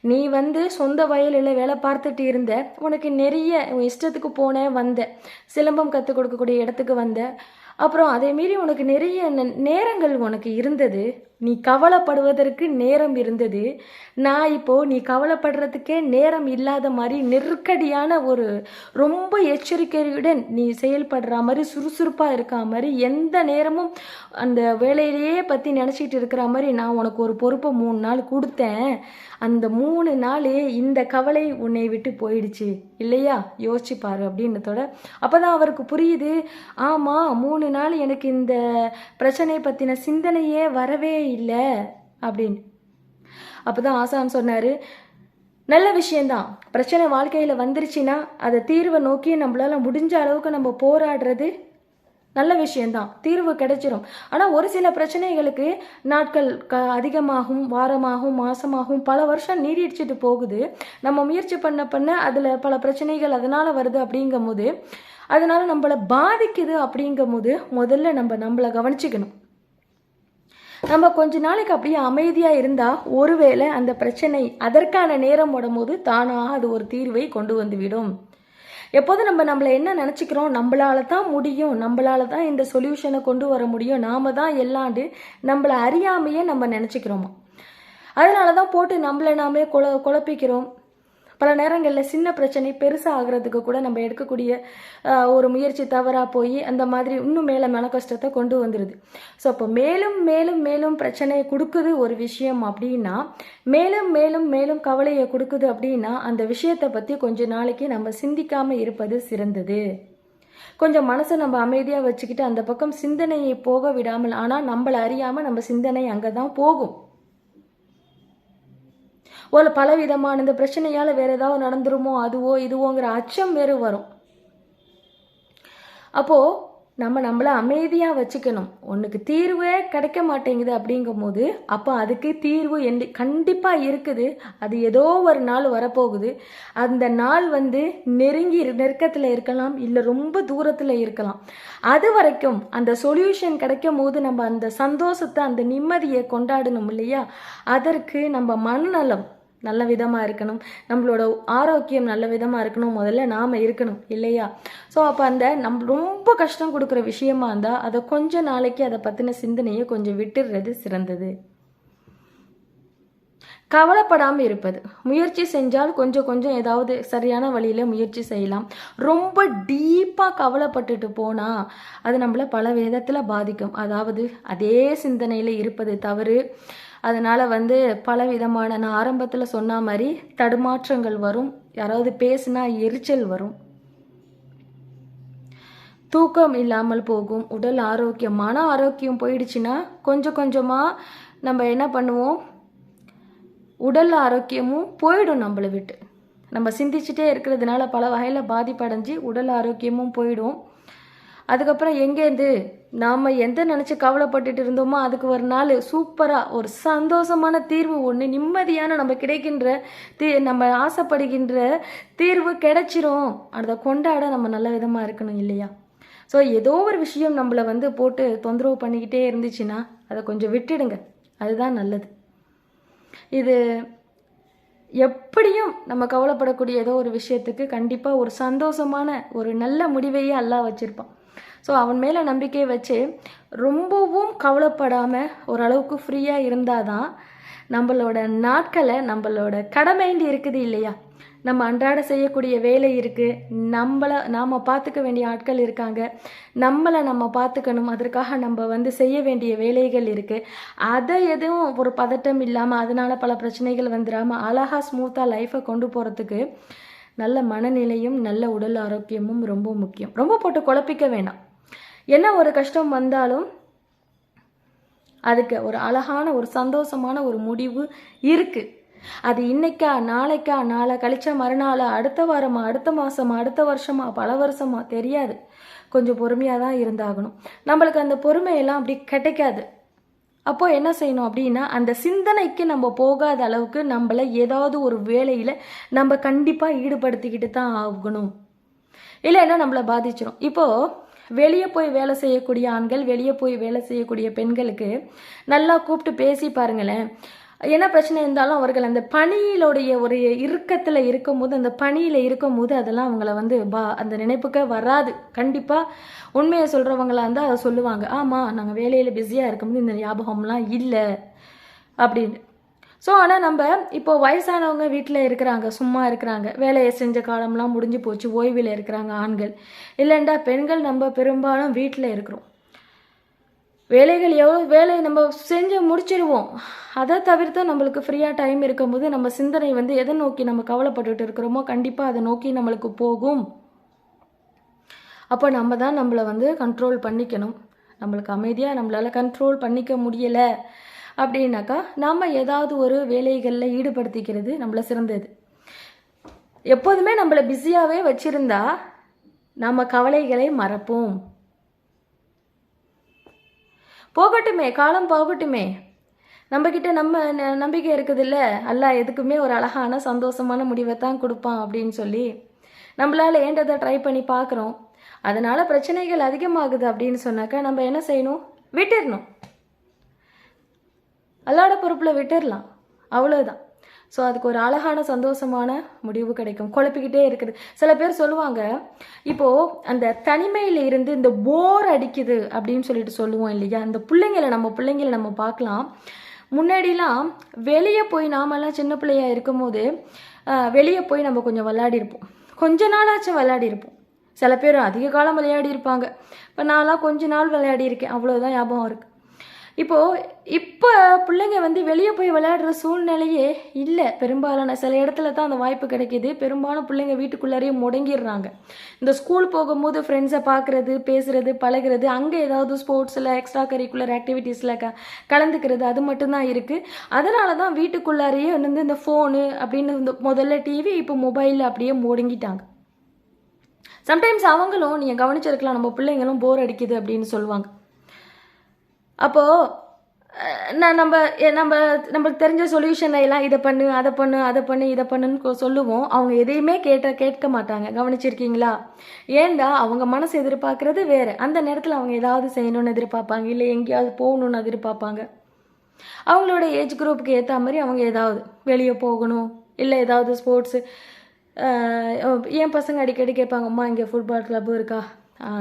நீ வந்து சொந்த வயலில் வேலை பார்த்துட்டு இருந்த, உனக்கு நிறைய இஷ்டத்துக்கு வந்த, சிலம்பம் கற்றுக் கொடுக்கக்கூடிய இடத்துக்கு வந்த, அப்புறம் அதே மீறி உனக்கு நிறைய நேரங்கள் உனக்கு இருந்தது. நீ கவலைப்படுவதற்கு நேரம் இருந்தது. நான் இப்போது நீ கவலைப்படுறதுக்கே நேரம் இல்லாத மாதிரி நெருக்கடியான ஒரு ரொம்ப எச்சரிக்கையுடன் நீ செயல்படுற மாதிரி, சுறுசுறுப்பாக இருக்கா மாதிரி, எந்த நேரமும் அந்த வேலையிலேயே பற்றி நினச்சிட்டு இருக்கிற மாதிரி நான் உனக்கு ஒரு பொறுப்பை 3 நாள் கொடுத்தேன். அந்த 3 நாள் இந்த கவலை உன்னை விட்டு போயிடுச்சு இல்லையா, யோசிச்சு பாரு அப்படின்னதோட அப்போ தான் அவருக்கு புரியுது. ஆமாம், 3 நாள் எனக்கு இந்த பிரச்சனை பற்றின சிந்தனையே வரவே இல்லை அப்படின்னு. அப்போ தான் ஆசான் சொன்னார், நல்ல விஷயந்தான், பிரச்சனை வாழ்க்கையில் வந்துருச்சுன்னா அதை தீர்வை நோக்கி நம்மளால் முடிஞ்ச அளவுக்கு நம்ம போராடுறது நல்ல விஷயந்தான், தீர்வு கிடைச்சிரும். ஆனால் ஒரு சில பிரச்சனைகளுக்கு நாட்கள் அதிகமாகும், வாரமாகும், மாதமாகும், பல வருஷம் நீடிச்சுட்டு போகுது. நம்ம முயற்சி பண்ண அதில் பல பிரச்சனைகள் அதனால் வருது அப்படிங்கும் போது, அதனால் நம்மளை பாதிக்குது அப்படிங்கும் போது முதல்ல நம்மளை கவனிச்சுக்கணும். நம்ம கொஞ்ச நாளைக்கு அப்படியே அமைதியாக இருந்தால் ஒருவேளை அந்த பிரச்சனை அதற்கான நேரம் போது தானாக அது ஒரு தீர்வை கொண்டு வந்து விடும். எப்போதும் நம்மளை என்ன நினச்சிக்கிறோம், நம்மளால தான் முடியும், நம்மளால தான் இந்த சொல்யூஷனை கொண்டு வர முடியும், நாம தான் எல்லாண்டு நம்மளை அறியாமையே நம்ம நினச்சிக்கிறோமா. அதனால தான் போட்டு நம்மளை நாமே குழப்பிக்கிறோம். பல நேரங்களில் சின்ன பிரச்சனை பெருசாக ஆகிறதுக்கு கூட நம்ம எடுக்கக்கூடிய ஒரு முயற்சி தவறாக போய் அந்த மாதிரி இன்னும் மேலே மன கஷ்டத்தை கொண்டு வந்துடுது. ஸோ அப்போ மேலும் மேலும் மேலும் பிரச்சனையை கொடுக்குது ஒரு விஷயம் அப்படின்னா, மேலும் மேலும் மேலும் கவலையை கொடுக்குது அப்படின்னா, அந்த விஷயத்தை பற்றி கொஞ்ச நாளைக்கு நம்ம சிந்திக்காமல் இருப்பது சிறந்தது. கொஞ்சம் மனசை நம்ம அமைதியாக வச்சுக்கிட்டு அந்த பக்கம் சிந்தனையை போக விடாமல், ஆனால் நம்மளை அறியாமல் நம்ம சிந்தனை அங்கே தான் போகும். ஒரு பலவிதமான இந்த பிரச்சனையால் வேறு ஏதாவது நடந்துருமோ, அதுவோ இதுவோங்கிற அச்சம் வேறு வரும். அப்போது நம்மளை அமைதியாக வச்சுக்கணும். உனக்கு தீர்வே கிடைக்க மாட்டேங்குது அப்படிங்கும் போது அப்போ அதுக்கு தீர்வு கண்டிப்பாக இருக்குது. அது ஏதோ ஒரு நாள் வரப்போகுது. அந்த நாள் நெருக்கத்தில் இருக்கலாம், இல்லை ரொம்ப தூரத்தில் இருக்கலாம். அது வரைக்கும் அந்த சொல்யூஷன் கிடைக்கும் போது நம்ம அந்த சந்தோஷத்தை, அந்த நிம்மதியை கொண்டாடணும் இல்லையா? அதற்கு நம்ம மனநலம் நல்ல விதமாக இருக்கணும், நம்மளோட ஆரோக்கியம் நல்ல விதமாக இருக்கணும், முதல்ல நாம் இருக்கணும் இல்லையா? ஸோ அப்போ நம்ம ரொம்ப கஷ்டம் கொடுக்குற விஷயமா இருந்தால் அதை கொஞ்ச நாளைக்கு அதை பற்றின சிந்தனையை கொஞ்சம் விட்டுடுறது சிறந்தது. கவலைப்படாமல் இருப்பது. முயற்சி செஞ்சால் கொஞ்சம் கொஞ்சம் ஏதாவது சரியான வழியில் முயற்சி செய்யலாம். ரொம்ப டீப்பாக கவலைப்பட்டுட்டு போனால் அது நம்மளை பல விதத்தில் பாதிக்கும். அதாவது அதே சிந்தனையில் இருப்பது தவறு. அதனால் பல விதமான, நான் ஆரம்பத்தில் சொன்ன மாதிரி தடுமாற்றங்கள் வரும், யாராவது பேசினா எரிச்சல் வரும், தூக்கம் இல்லாமல் போகும், உடல் ஆரோக்கியம், மன ஆரோக்கியம் போயிடுச்சுன்னா கொஞ்சம் கொஞ்சமாக நம்ம என்ன பண்ணுவோம், உடல் ஆரோக்கியமும் போயிடும் நம்மளை விட்டு. நம்ம சிந்திச்சுட்டே இருக்கிறதுனால பல வகையில் பாதிப்படைஞ்சு உடல் ஆரோக்கியமும் போயிடும். அதுக்கப்புறம் எங்கேருந்து நாம் எந்த நினச்சி கவலைப்பட்டுட்டு இருந்தோமோ அதுக்கு ஒரு நாள் சூப்பராக ஒரு சந்தோஷமான தீர்வு ஒன்று, நிம்மதியான நம்ம கிடைக்கின்ற நம்ம ஆசைப்படுகின்ற தீர்வு கிடைச்சிரும். அதை கொண்டாட நம்ம நல்ல விதமாக இருக்கணும் இல்லையா? ஸோ ஏதோ ஒரு விஷயம் நம்மளை போட்டு தொந்தரவு பண்ணிக்கிட்டே இருந்துச்சுன்னா அதை கொஞ்சம் விட்டுடுங்க, அதுதான் நல்லது. இது எப்படியும் நம்ம கவலைப்படக்கூடிய ஏதோ ஒரு விஷயத்துக்கு கண்டிப்பாக ஒரு சந்தோஷமான ஒரு நல்ல முடிவையே அல்லாஹ் வச்சுருப்பான். ஸோ அவன் மேலே நம்பிக்கையை வச்சு ரொம்பவும் கவலைப்படாமல் ஓரளவுக்கு ஃப்ரீயாக இருந்தால் தான் நம்மளோட நாட்களை, நம்மளோட கடமைண்டு இருக்குது இல்லையா? நம்ம அன்றாட செய்யக்கூடிய வேலை இருக்குது, நாம் பார்த்துக்க வேண்டிய ஆட்கள் இருக்காங்க, நம்மளை நம்ம பார்த்துக்கணும், அதற்காக நம்ம செய்ய வேண்டிய வேலைகள் இருக்குது. அதை எதுவும் ஒரு பதட்டம் இல்லாமல் அதனால் பல பிரச்சனைகள் வந்துடாமல் அழகாக ஸ்மூத்தாக லைஃப்பை கொண்டு போகிறதுக்கு நல்ல மனநிலையும் நல்ல உடல் ஆரோக்கியமும் ரொம்ப முக்கியம். ரொம்ப போட்டு குழப்பிக்க வேண்டாம். என்ன ஒரு கஷ்டம் வந்தாலும் அதுக்கு ஒரு அழகான ஒரு சந்தோஷமான ஒரு முடிவு இருக்குது. அது இன்னைக்கா நாளைக்கா நாளை கழிச்சா மறுநாள் அடுத்த வாரமா அடுத்த மாதமா அடுத்த வருஷமா பல வருஷமா தெரியாது. கொஞ்சம் பொறுமையாக தான் இருந்தாகணும். நம்மளுக்கு அந்த பொறுமையெல்லாம் அப்படி கிடைக்காது. அப்போ என்ன செய்யணும் அப்படின்னா, அந்த சிந்தனைக்கு நம்ம போகாத அளவுக்கு நம்மளை ஏதாவது ஒரு வேலையில் நம்ம கண்டிப்பாக ஈடுபடுத்திக்கிட்டு தான் ஆகணும். இல்லைன்னா நம்மளை பாதிச்சிடும். இப்போது வெளியே போய் வேலை செய்யக்கூடிய ஆண்கள், வெளியே போய் வேலை செய்யக்கூடிய பெண்களுக்கு நல்லா கூப்பிட்டு பேசி பாருங்களேன். என்ன பிரச்சனை இருந்தாலும் அவர்கள் அந்த பணியிலுடைய ஒரு இறுக்கத்தில் இருக்கும்போது, அந்த பணியில் இருக்கும்போது அதெல்லாம் அவங்கள அந்த நினைப்புக்க வராது. கண்டிப்பாக உண்மையை சொல்கிறவங்களா இருந்தால் அதை சொல்லுவாங்க, ஆமாம் நாங்கள் வேலையில் பிஸியாக இருக்கும்போது இந்த ஞாபகம்லாம் இல்லை அப்படின்னு. ஸோ ஆனால் நம்ம இப்போ வயசானவங்க வீட்டில் இருக்கிறாங்க, சும்மா இருக்கிறாங்க, வேலையை செஞ்ச காலம்லாம் முடிஞ்சு போச்சு, ஓய்வில் இருக்கிறாங்க ஆண்கள். இல்லைண்டா பெண்கள் நம்ம பெரும்பாலும் வீட்டில் இருக்கிறோம். வேலைகள் எவ்வளோ வேலையை நம்ம செஞ்சு முடிச்சிடுவோம். அதை தவிர்த்து நம்மளுக்கு ஃப்ரீயாக டைம் இருக்கும்போது நம்ம சிந்தனை எதை நோக்கி நம்ம கவலைப்பட்டுட்டு இருக்கிறோமோ கண்டிப்பாக அதை நோக்கி நம்மளுக்கு போகும். அப்போ நம்ம தான் நம்மளை கண்ட்ரோல் பண்ணிக்கணும். நம்மளுக்கு அமைதியாக நம்மளால் கண்ட்ரோல் பண்ணிக்க முடியலை அப்படின்னாக்கா நாம் ஏதாவது ஒரு வேலைகளில் ஈடுபடுத்திக்கிறது நம்மளை சிறந்தது. எப்போதுமே நம்மளை பிஸியாகவே வச்சுருந்தா நம்ம கவலைகளை மறப்போம். போகட்டுமே, காலம் போகட்டுமே, நம்மக்கிட்ட நம்ம நம்பிக்கை இருக்குதுல்ல, அல்லாஹ் எதுக்குமே ஒரு அழகான சந்தோஷமான முடிவை தான் கொடுப்பான் அப்படின்னு சொல்லி நம்மளால் ஏண்டதை ட்ரை பண்ணி பார்க்குறோம். அதனால் பிரச்சனைகள் அதிகமாகுது அப்படின்னு சொன்னாக்கா நம்ம என்ன செய்யணும், விட்டுடணும். அல்லாட பொறுப்பில் விட்டுடலாம், அவ்வளோதான். ஸோ அதுக்கு ஒரு அழகான சந்தோஷமான முடிவு கிடைக்கும். குழப்பிக்கிட்டே இருக்குது. சில பேர் சொல்லுவாங்க, இப்போது அந்த தனிமையில் இருந்து இந்த போர் அடிக்குது அப்படின்னு சொல்லிட்டு சொல்லுவோம் இல்லையா? அந்த நம்ம பிள்ளைங்களை நம்ம பார்க்கலாம். முன்னாடிலாம் வெளியே போய் நாமெல்லாம் சின்ன பிள்ளையாக இருக்கும் போது வெளியே போய் நம்ம கொஞ்சம் விளையாடிருப்போம், கொஞ்ச நாளாச்சும் விளையாடிருப்போம். சில பேர் அதிக காலம் விளையாடி இருப்பாங்க. இப்போ நான்லாம் கொஞ்ச நாள் விளையாடி இருக்கேன், அவ்வளோதான் ஞாபகம் இருக்குது. இப்போ பிள்ளைங்க வெளியே போய் விளையாடுற சூழ்நிலையே இல்லை. பெரும்பாலான சில இடத்துல தான் அந்த வாய்ப்பு கிடைக்கிது. பெரும்பாலும் பிள்ளைங்க வீட்டுக்குள்ளாரையே முடங்கிடுறாங்க. இந்த ஸ்கூல் போகும்போது ஃப்ரெண்ட்ஸை பார்க்குறது, பேசுகிறது, பழகிறது, அங்கே ஏதாவது ஸ்போர்ட்ஸில் எக்ஸ்ட்ரா கரிக்குலர் ஆக்டிவிட்டீஸில் கலந்துக்கிறது, அது மட்டும்தான் இருக்குது. அதனால தான் வீட்டுக்குள்ளாரையே இந்த ஃபோனு அப்படின்னு முதல்ல டிவி, இப்போ மொபைலில் அப்படியே முடங்கிட்டாங்க. சம்டைம்ஸ் அவங்களும் நீங்கள் கவனிச்சிருக்கலாம், நம்ம பிள்ளைங்களும் போர் அடிக்குது அப்படின்னு சொல்லுவாங்க. அப்போது நான் நம்மளுக்கு தெரிஞ்ச சொல்யூஷன் எல்லாம் இதை பண்ணு அதை பண்ணு அதை பண்ணு இதை பண்ணுன்னு சொல்லுவோம். அவங்க எதையுமே கேட்க மாட்டாங்க. கவனிச்சிருக்கீங்களா? ஏண்டா அவங்க மனசு எதிர்பார்க்கறது வேறு. அந்த நேரத்தில் அவங்க ஏதாவது செய்யணும்னு எதிர்பார்ப்பாங்க, இல்லை எங்கேயாவது போகணுன்னு எதிர்பார்ப்பாங்க. அவங்களோட ஏஜ் குரூப்புக்கு ஏற்ற மாதிரி அவங்க ஏதாவது வெளியே போகணும், இல்லை ஏதாவது ஸ்போர்ட்ஸு. என் பசங்க அடிக்கடி கேட்பாங்க, அம்மா இங்கே ஃபுட்பால் கிளப்பு இருக்கா,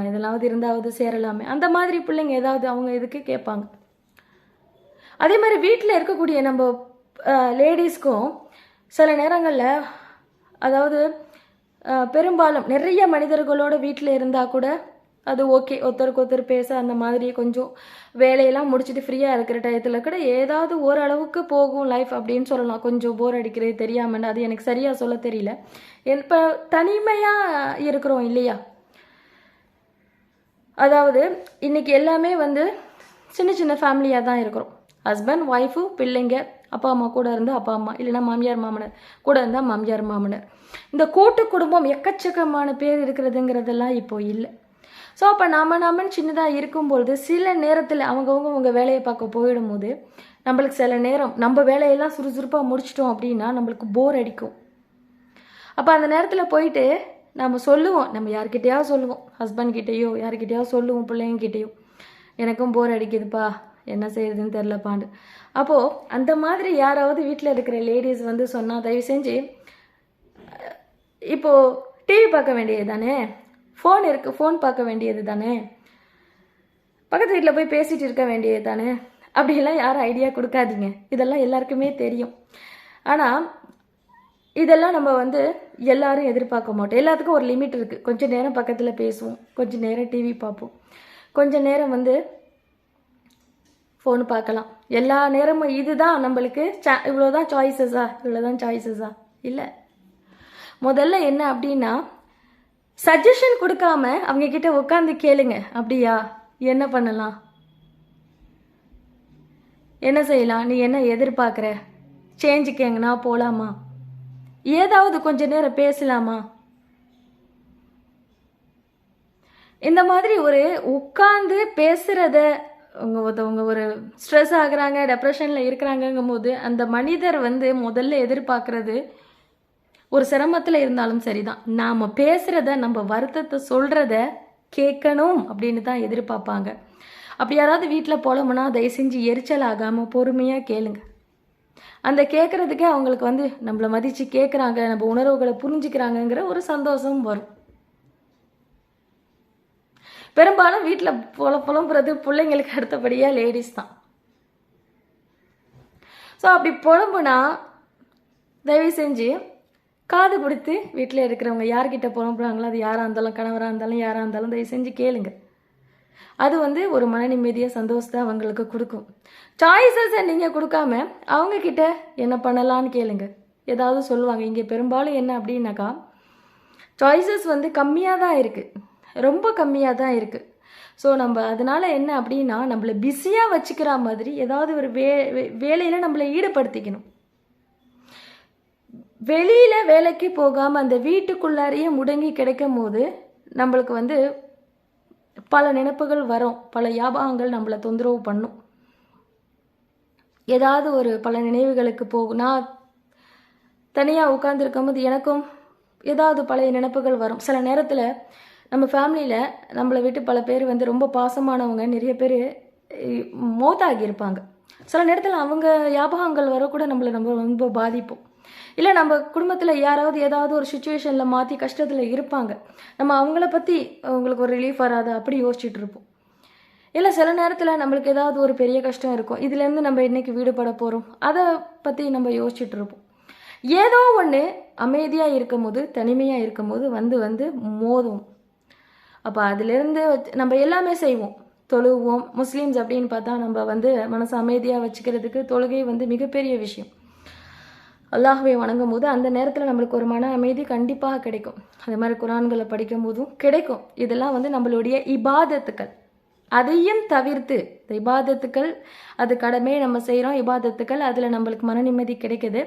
இதெல்லாவது இருந்தாவது சேரலாமே. அந்த மாதிரி பிள்ளைங்க ஏதாவது அவங்க இதுக்கு கேட்பாங்க. அதே மாதிரி வீட்டில் இருக்கக்கூடிய நம்ம லேடிஸ்க்கும் சில நேரங்களில், அதாவது பெரும்பாலும் நிறைய மனிதர்களோட வீட்டில் இருந்தால் கூட அது ஓகே, ஒருத்தருக்கு ஒருத்தர் பேச அந்த மாதிரி கொஞ்சம் வேலையெல்லாம் முடிச்சுட்டு ஃப்ரீயாக இருக்கிற டயத்தில் கூட ஏதாவது ஓரளவுக்கு போகும் லைஃப் அப்படின்னு சொல்லலாம். கொஞ்சம் போர் அடிக்கிறது தெரியாமல், அது எனக்கு சரியாக சொல்ல தெரியல. இப்போ தனிமையாக இருக்கிறோம் இல்லையா? அதாவது இன்றைக்கி எல்லாமே வந்து சின்ன சின்ன ஃபேமிலியாக தான் இருக்கிறோம். ஹஸ்பண்ட், ஒய்ஃபு, பிள்ளைங்க, அப்பா அம்மா கூட இருந்தால் அப்பா அம்மா, இல்லைனா மாமியார் மாமனார் கூட இருந்தால் மாமியார் மாமனார். இந்த கூட்டு குடும்பம் எக்கச்சக்கமான பேர் இருக்கிறதுங்கிறதெல்லாம் இப்போ இல்லை. ஸோ அப்போ நாம சின்னதாக இருக்கும்பொழுது சில நேரத்தில் அவங்க வேலையை பார்க்க போயிடும்போது நம்மளுக்கு சில நேரம் நம்ம வேலையெல்லாம் சுறுசுறுப்பாக முடிச்சிட்டோம் அப்படின்னா நம்மளுக்கு போர் அடிக்கும். அப்போ அந்த நேரத்தில் போயிட்டு நம்ம சொல்லுவோம், நம்ம யார்கிட்டையாவது சொல்லுவோம், ஹஸ்பண்ட் கிட்டேயோ யார்கிட்டையாவது சொல்லுவோம், பிள்ளைங்கிட்டேயோ, எனக்கும் போர் அடிக்குதுப்பா, என்ன செய்யறதுன்னு தெரிலப்பாண்டு. அப்போது அந்த மாதிரி யாராவது வீட்டில் இருக்கிற லேடிஸ் வந்து சொன்னால், தயவு செஞ்சு இப்போது டிவி பார்க்க வேண்டியது தானே, ஃபோன் இருக்குது, ஃபோன் பார்க்க வேண்டியது தானே, பக்கத்து வீட்டில் போய் பேசிகிட்டு இருக்க வேண்டியது தானே, அப்படிலாம் யாரும் ஐடியா கொடுக்காதீங்க. இதெல்லாம் எல்லாருக்குமே தெரியும். ஆனால் இதெல்லாம் நம்ம வந்து எல்லாரும் எதிர்பார்க்க மாட்டோம். எல்லாத்துக்கும் ஒரு லிமிட் இருக்குது. கொஞ்சம் நேரம் பக்கத்தில் பேசுவோம், கொஞ்சம் நேரம் டிவி பார்ப்போம், கொஞ்சம் நேரம் வந்து ஃபோன் பார்க்கலாம். எல்லா நேரமும் இதுதான் நம்மளுக்கு இவ்வளோதான் சாய்ஸஸா? இல்லை. முதல்ல என்ன அப்படின்னா, சஜஷன் கொடுக்காம அவங்க கிட்ட உட்காந்து கேளுங்க. அப்படியா, என்ன பண்ணலாம், என்ன செய்யலாம், நீ என்ன எதிர்பார்க்குற, சேஞ்சுக்கு எங்கன்னா போகலாமா, ஏதாவது கொஞ்ச நேரம் பேசலாமா, இந்த மாதிரி ஒரு உட்காந்து பேசுகிறத ஒருத்தவங்க ஒரு ஸ்ட்ரெஸ் ஆகுறாங்க, டெப்ரெஷனில் இருக்கிறாங்கங்கும் போது அந்த மனிதர் வந்து முதல்ல எதிர்பார்க்குறது, ஒரு சிரமத்தில் இருந்தாலும் சரிதான், நாம் பேசுகிறத, நம்ம வருத்தத்தை சொல்கிறத கேட்கணும் அப்படின்னு தான் எதிர்பார்ப்பாங்க. அப்படி யாராவது வீட்டில் போலமுன்னா தயவு செஞ்சு எரிச்சல் ஆகாமல் பொறுமையாக கேளுங்க. அந்த கேட்குறதுக்கே அவங்களுக்கு வந்து நம்மளை மதித்து கேட்குறாங்க, நம்ம உணர்வுகளை புரிஞ்சுக்கிறாங்கங்கிற ஒரு சந்தோஷம் வரும். பெரும்பாலும் வீட்டில் புலம்புறது பிள்ளைங்களுக்கு அடுத்தபடியாக லேடிஸ் தான். ஸோ அப்படி புலம்புனா தயவு செஞ்சு காது கொடுத்து வீட்டில் இருக்கிறவங்க யார்கிட்ட புலம்புறாங்களோ, அது யாராக இருந்தாலும், கணவராக இருந்தாலும், யாராக இருந்தாலும் தயவு செஞ்சு கேளுங்க. அது வந்து ஒரு மன நிம்மதியாக சந்தோஷத்தை அவங்களுக்கு கொடுக்கும். சாய்ஸஸை நீங்கள் கொடுக்காம அவங்கக்கிட்ட என்ன பண்ணலான்னு கேளுங்க. ஏதாவது சொல்லுவாங்க. இங்கே பெரும்பாலும் என்ன அப்படின்னாக்கா, சாய்ஸஸ் வந்து கம்மியாக தான் இருக்குது, ரொம்ப கம்மியாக தான் இருக்குது. ஸோ நம்ம அதனால் என்ன அப்படின்னா, நம்மளை பிஸியாக வச்சுக்கிற மாதிரி ஏதாவது ஒரு வேலையில் நம்மளை ஈடுபடுத்திக்கணும். வெளியில் வேலைக்கு போகாமல் அந்த வீட்டுக்குள்ளாரையே முடங்கி கிடைக்கும் போது நம்மளுக்கு வந்து பல நினைப்புகள் வரும், பல ஞாபகங்கள் நம்மளை தொந்தரவு பண்ணும். ஏதாவது ஒரு பல நினைவுகளுக்கு போகும். நான் தனியாக உட்காந்துருக்கும் போது எனக்கும் ஏதாவது பழைய நினைப்புகள் வரும். சில நேரத்தில் நம்ம ஃபேமிலியில் நம்மளை விட்டு பல பேர் வந்து ரொம்ப பாசமானவங்க நிறைய பேர் மௌத்தாகியிருப்பாங்க. சில நேரத்தில் அவங்க ஞாபகங்கள் வரக்கூட நம்ம ரொம்ப பாதிப்போம். இல்லை நம்ம குடும்பத்தில் யாராவது ஏதாவது ஒரு சுச்சுவேஷனில் மாற்றி கஷ்டத்தில் இருப்பாங்க, நம்ம அவங்கள பற்றி அவங்களுக்கு ஒரு ரிலீஃப் வராது, அப்படி யோசிச்சுட்டு இருப்போம். இல்லை சில நேரத்தில் நம்மளுக்கு ஏதாவது ஒரு பெரிய கஷ்டம் இருக்கும், இதுலேருந்து நம்ம இன்றைக்கி வீடுபட போகிறோம், அதை பற்றி நம்ம யோசிச்சுட்டு இருப்போம். ஏதோ ஒன்று அமைதியாக இருக்கும் போது, தனிமையாக இருக்கும் போது வந்து மோதும். அப்போ அதிலிருந்து நம்ம எல்லாமே செய்வோம், தொழுவோம். முஸ்லீம்ஸ் அப்படின்னு பார்த்தா நம்ம வந்து மனசு அமைதியாக வச்சுக்கிறதுக்கு தொழுகை வந்து மிகப்பெரிய விஷயம். அல்லாஹ்வை வணங்கும் போது அந்த நேரத்தில் நம்மளுக்கு ஒரு மன அமைதி கண்டிப்பாக கிடைக்கும். அதே மாதிரி குரான்களை படிக்கும் போதும் கிடைக்கும். இதெல்லாம் வந்து நம்மளுடைய இபாதத்துக்கள். அதையும் தவிர்த்து இந்த இபாதத்துக்கள், அது கடமை நம்ம செய்கிறோம், இபாதத்துக்கள், அதில் நம்மளுக்கு மன நிம்மதி கிடைக்குது.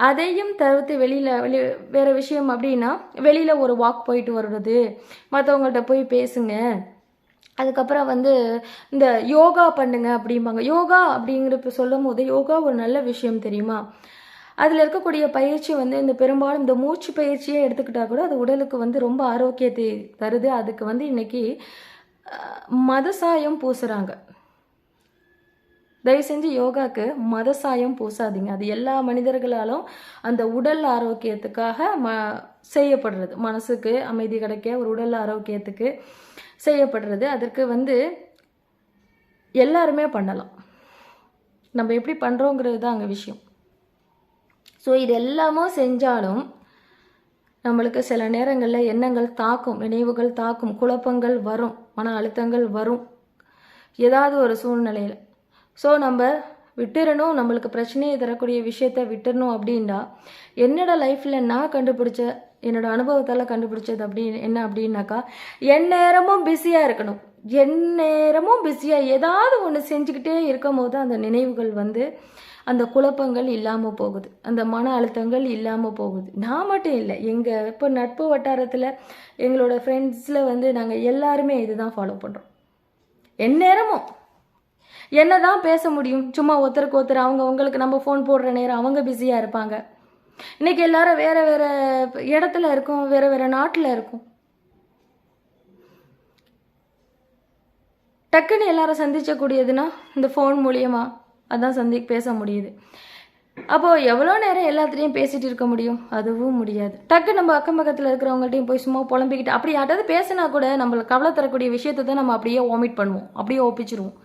அதையும் தவிர்த்து வேறு விஷயம் அப்படின்னா வெளியில் ஒரு வாக் போயிட்டு வர்றது, மற்றவங்கள்ட்ட போய் பேசுங்க. அதுக்கப்புறம் வந்து இந்த யோகா பண்ணுங்க அப்படிம்பாங்க. யோகா அப்படிங்கிறப்ப சொல்லும் போது யோகா ஒரு நல்ல விஷயம் தெரியுமா? அதில் இருக்கக்கூடிய பயிற்சி வந்து இந்த பெரும்பாலும் இந்த மூச்சு பயிற்சியே எடுத்துக்கிட்டால் கூட அது உடலுக்கு வந்து ரொம்ப ஆரோக்கியத்தை தருது. அதுக்கு வந்து இன்னைக்கு மத சாயம் பூசுகிறாங்க. தயவு செஞ்சு யோகாவுக்கு மத சாயம் பூசாதீங்க. அது எல்லா மனிதர்களாலும் அந்த உடல் ஆரோக்கியத்துக்காக செய்யப்படுறது, மனசுக்கு அமைதி கிடைக்க ஒரு உடல் ஆரோக்கியத்துக்கு செய்யப்படுறது. அதற்கு வந்து எல்லாருமே பண்ணலாம். நம்ம எப்படி பண்ணுறோங்கிறது தான் அங்கே விஷயம். ஸோ இது எல்லாமும் செஞ்சாலும் நம்மளுக்கு சில நேரங்களில் எண்ணங்கள் தாக்கும், நினைவுகள் தாக்கும், குழப்பங்கள் வரும், மன அழுத்தங்கள் வரும் ஏதாவது ஒரு சூழ்நிலையில். ஸோ நம்ம விட்டுறணும். நம்மளுக்கு பிரச்சனையை தரக்கூடிய விஷயத்த விட்டுறணும். அப்படின்னா என்னோட லைஃப்பில் நான் கண்டுபிடிச்ச, என்னோட அனுபவத்தால் கண்டுபிடிச்சது என்ன அப்படின்னாக்கா, எந்நேரமும் பிஸியாக இருக்கணும். எந்நேரமும் பிஸியாக ஏதாவது ஒன்று செஞ்சுக்கிட்டே இருக்கும் போது அந்த நினைவுகள் வந்து அந்த குழப்பங்கள் இல்லாமல் போகுது, அந்த மன அழுத்தங்கள் இல்லாமல் போகுது. நான் மட்டும் இல்லை, எங்கள் இப்போ நட்பு வட்டாரத்தில் எங்களோட ஃப்ரெண்ட்ஸில் வந்து நாங்கள் எல்லாருமே இதுதான் ஃபாலோ பண்ணுறோம். எந்நேரமும் என்ன தான் பேச முடியும்? சும்மா ஒருத்தருக்கு ஒருத்தர் அவங்களுக்கு நம்ம ஃபோன் போடுற நேரம் அவங்க பிஸியாக இருப்பாங்க. இன்றைக்கி எல்லாரும் வேறு வேறு இடத்துல இருக்கும், வேறு வேறு நாட்டில் இருக்கும். டக்குன்னு எல்லாரும் சந்திக்கக்கூடியதுன்னா இந்த ஃபோன் மூலியமாக அதான் பேச முடியுது. அப்போது எவ்வளோ நேரம் எல்லாத்துலேயும் பேசிகிட்டு இருக்க முடியும்? அதுவும் முடியாது. டக்கு நம்ம அக்கம் பக்கத்தில் இருக்கிறவங்கள்ட்டையும் போய் சும்மா புலம்பிக்கிட்டு அப்படி யாராவது பேசினா கூட நம்மளுக்கு கவலை தரக்கூடிய விஷயத்தை தான் நம்ம அப்படியே வாமிட் பண்ணுவோம், அப்படியே ஒப்பிச்சிருவோம்.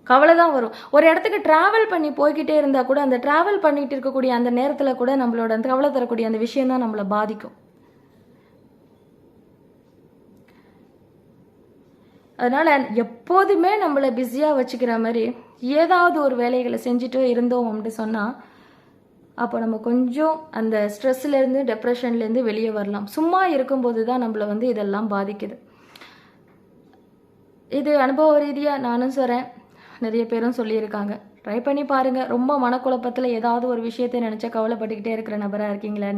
கவலை தான் வரும். ஒரு இடத்துக்கு ட்ராவல் பண்ணி போய்கிட்டே இருந்தால் கூட அந்த ட்ராவல் பண்ணிகிட்டு இருக்கக்கூடிய அந்த நேரத்தில் கூட நம்மளோட அந்த கவலை தரக்கூடிய அந்த விஷயம் தான் நம்மளை பாதிக்கும். அதனால் எப்போதுமே நம்மளை பிஸியாக வச்சுக்கிற மாதிரி ஏதாவது ஒரு வேலைகளை செஞ்சுட்டு இருந்தோம் அப்படின்னு சொன்னால் அப்போ நம்ம கொஞ்சம் அந்த ஸ்ட்ரெஸ்லேருந்து டிப்ரெஷன்லேருந்து வெளியே வரலாம். சும்மா இருக்கும்போது தான் நம்மளை வந்து இதெல்லாம் பாதிக்குது. இது அனுபவ ரீதியாக நானும் சொல்கிறேன், நிறைய பேரும் சொல்லியிருக்காங்க. ட்ரை பண்ணி பாருங்கள். ரொம்ப மனக்குழப்பத்தில் ஏதாவது ஒரு விஷயத்தை நினச்சா கவலைப்பட்டுக்கிட்டே இருக்கிற நபராக இருக்கீங்களா?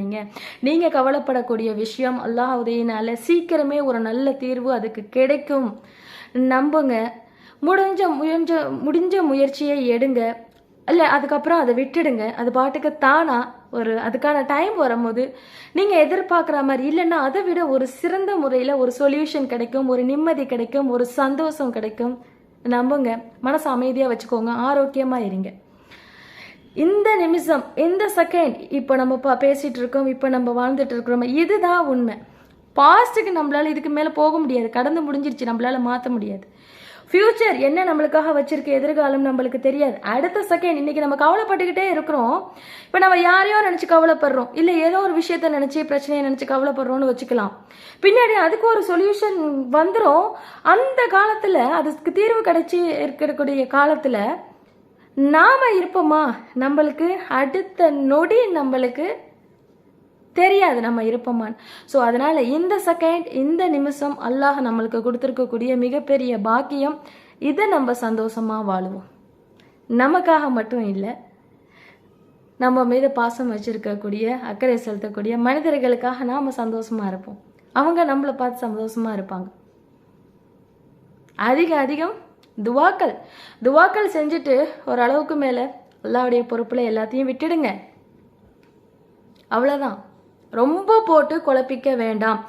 நீங்கள் கவலைப்படக்கூடிய விஷயம் அல்லாஹ் உதவினால சீக்கிரமே ஒரு நல்ல தீர்வு அதுக்கு கிடைக்கும். நம்புங்க. முடிஞ்ச முயற்சியை எடுங்க. இல்லை அதுக்கப்புறம் அதை விட்டுடுங்க. அது பாட்டுக்கு தானாக அதுக்கான டைம் வரும்போது நீங்கள் எதிர்பார்க்குற மாதிரி இல்லைன்னா அதை விட ஒரு சிறந்த முறையில் ஒரு சொல்யூஷன் கிடைக்கும், ஒரு நிம்மதி கிடைக்கும், ஒரு சந்தோஷம் கிடைக்கும். நம்புங்க. மனசு அமைதியாக வச்சுக்கோங்க, ஆரோக்கியமாக இருங்க. இந்த நிமிஷம், இந்த செகண்ட் இப்போ நம்ம பேசிகிட்டு இருக்கோம், இப்போ நம்ம வாழ்ந்துட்டு இருக்கிறோம், இதுதான் உண்மை. பாஸ்ட்டுக்கு நம்மளால் இதுக்கு மேலே போக முடியாது, கடந்து முடிஞ்சிருச்சு, நம்மளால் மாற்ற முடியாது. ஃப்யூச்சர் என்ன நம்மளுக்காக வச்சிருக்க, எதிர்காலம் நம்மளுக்கு தெரியாது. அடுத்த செகண்ட் இன்னைக்கு நம்ம கவலைப்பட்டுக்கிட்டே இருக்கிறோம். இப்போ நம்ம யாரையோ நினச்சி கவலைப்படுறோம், இல்லை ஏதோ ஒரு விஷயத்த நினச்சி பிரச்சனையை நினச்சி கவலைப்படுறோன்னு வச்சுக்கலாம். பின்னாடி அதுக்கு ஒரு சொல்யூஷன் வந்துடும். அந்த காலத்தில் அதுக்கு தீர்வு கிடைச்சி இருக்கக்கூடிய காலத்தில் நாம் இருப்போமா? நம்மளுக்கு அடுத்த நொடி நம்மளுக்கு தெரியாது நம்ம இருப்போமான்னு. ஸோ அதனால் இந்த செகண்ட், இந்த நிமிஷம் அல்லாஹ் நம்மளுக்கு கொடுத்துருக்கக்கூடிய மிகப்பெரிய பாக்கியம். இதை நம்ம சந்தோஷமாக வாழுவோம். நமக்காக மட்டும் இல்லை, நம்ம மீது பாசம் வச்சுருக்கக்கூடிய, அக்கறை செலுத்தக்கூடிய மனிதர்களுக்காக நாம் சந்தோஷமாக இருப்போம். அவங்க நம்மளை பார்த்து சந்தோஷமாக இருப்பாங்க. அதிகம் துவாக்கள் செஞ்சுட்டு ஓரளவுக்கு மேலே அல்லாஹ்வுடைய பொறுப்பில் எல்லாத்தையும் விட்டுடுங்க. அவ்வளோதான். ரொம்ப போட்டு குழப்பிக்க வேண்டாம்.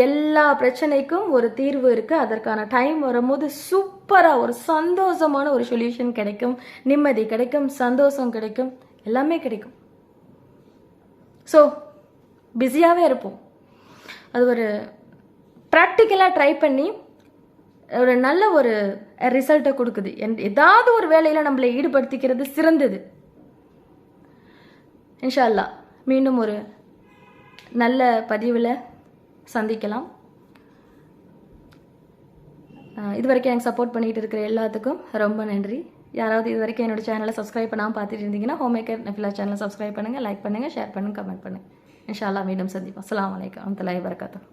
எல்லா பிரச்சனைக்கும் ஒரு தீர்வு இருக்குது. அதற்கான டைம் வரும்போது சூப்பராக ஒரு சந்தோஷமான ஒரு சொல்யூஷன் கிடைக்கும், நிம்மதி கிடைக்கும், சந்தோஷம் கிடைக்கும், எல்லாமே கிடைக்கும். ஸோ பிஸியாகவே இருப்போம். அது ஒரு ப்ராக்டிக்கலாக ட்ரை பண்ணி ஒரு நல்ல ஒரு ரிசல்ட்டை கொடுக்குது. ஏதாவது ஒரு வேலையில் நம்மளை ஈடுபடுத்திக்கிறது சிறந்தது. இன்ஷா அல்லாஹ் மீண்டும் ஒரு நல்ல பதிவில் சந்திக்கலாம். இது வரைக்கும் எனக்கு சப்போர்ட் பண்ணிகிட்டு இருக்கிற எல்லாத்துக்கும் ரொம்ப நன்றி. யாராவது இது வரைக்கும் என்னோடய சேனலை சப்ஸ்கிரைப் பண்ணாமல் பார்த்துட்டு இருந்தீங்கன்னா ஹோம்மேக்கர் நஃபிலா சேனலை சப்ஸ்கிரைப் பண்ணுங்கள், லைக் பண்ணுங்கள், ஷேர் பண்ணுங்கள், கமெண்ட் பண்ணுங்கள். இன்ஷா அல்லாஹ் மீண்டும் சந்திப்போம். அஸ்ஸலாமு அலைக்கும் வரஹ்மத்துல்லாஹி வபரகாத்துஹு.